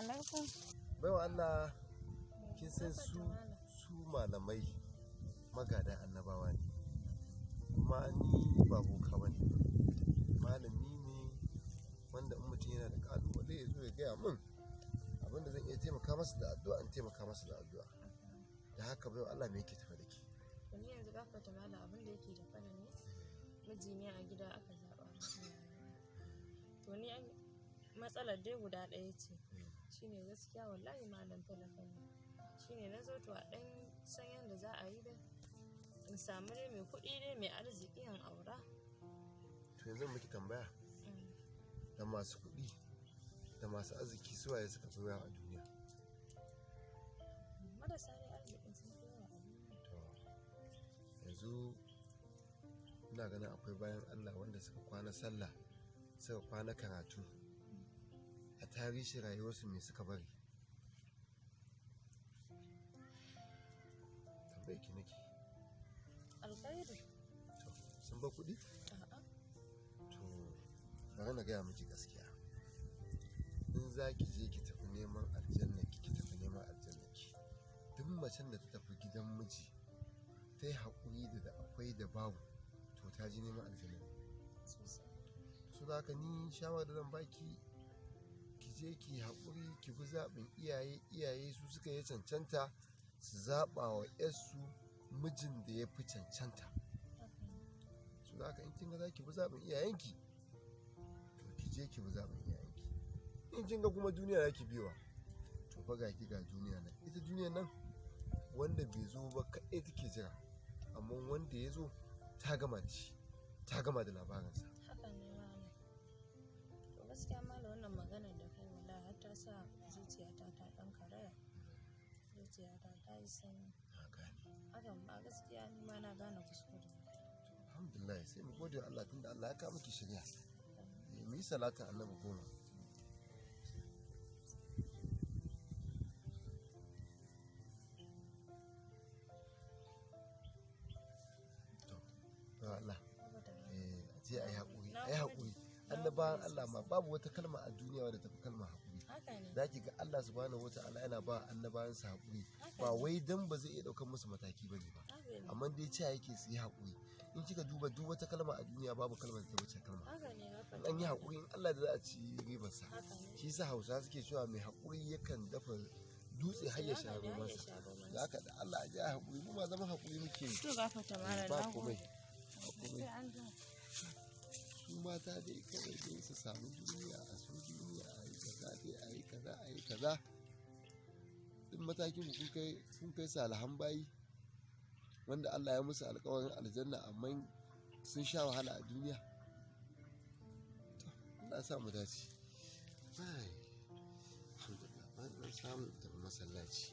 alaikum. Baiwa Allah, kin san su malamai magadan annabawa ne. Amma ni ba boka bane. Malami ne wanda in mutum yana da ƙalubale ya zo ya gaya min abinda zan iya taimaka masa da addu'a in taimaka masa da addu'a. Da haka baiwa Allah me yake tafe da ke? Ni yanzu gafarta malam abin da yake tafe da ni miji ne a gida aka zaɓa masa. To ni matsalar dai guda ɗaya ce. Shine gaskiya wallahi malam talaka ne. Shine na zo to a ɗan san yadda za a yi dai in samu dai mai kuɗi dai mai arziki in aura. To yanzu miki tambaya da masu kuɗi da masu arziki su waye suka fi yawa a duniya? Marasa dai arzikin sun fi yawa a duniya. To yanzu ina ganin akwai bayan Allah wanda suka kwana sallah suka kwana karatu a tarihin rayuwarsu me suka bari? Tambaye ki nake. Alkhairi. To sun ba kuɗi? A'a. To bari na gaya miki gaskiya. In za ki je ki tafi neman aljanna ki tafi neman aljanna ki. Duk macen da ta tafi gidan miji ta yi haƙuri da akwai da babu to ta ji neman aljanna. So da haka ni shawara da zan baki ki je ki haƙuri ki bi zaɓin iyaye su suka yi cancanta su zaɓa wa ƴarsu mijin da ya fi cancanta. So da haka in kin ga za ki bi zaɓin iyayenki to ki je ki bi zaɓin iyayenki. In kin ga kuma duniya za ki biwa to fa ga ki ga duniya nan. Ita duniya nan wanda bai zo ba kaɗai take jira, amma wanda ya zo ta gama da shi, ta gama da labarinsa. Haka ne malam. To gaskiya malam wannan maganar da kai wallahi har ta sa zuciyata ta ɗan karaya. Zuciyata ta yi sanyi. Na gane. Hakan ma gaskiya ni ma na gane kuskure. Alhamdulillah sai mu gode wa Allah tunda Allah ya kawo miki shirya. Mu yi salatin annabi 10. Allah a je a yi haƙuri annabawan Allah ma babu wata kalma a duniya wadda tafi kalmar haƙuri. Za ki ga Allah subhanahu wa ta'ala yana ba annabawansa haƙuri ba wai dan ba zai iya ɗaukar musu mataki bane ba, amma dai cewa yake su yi haƙuri. In kika duba duk wata kalma a duniya babu kalmar da ta wuce kalma. In an yi haƙuri in Allah da za a ci ribarsa. Shi yasa Hausawa suke cewa mai haƙuri yakan dafa dutse har ya sha romansa. Da haka da Allah a je a haƙuri mu ma zama haƙuri muke yi. To gafarta malam ba komai. Su mata dai kawai dai su samu duniya a su duniya a yi kaza dai a yi kaza a yi kaza. Duk matakin kun kai salihan bayi wanda Allah ya musu alƙawarin aljanna amma sun sha wahala a duniya. To Allah ya sa mu dace. Alhamdulillah ba zan samu tafi masallaci.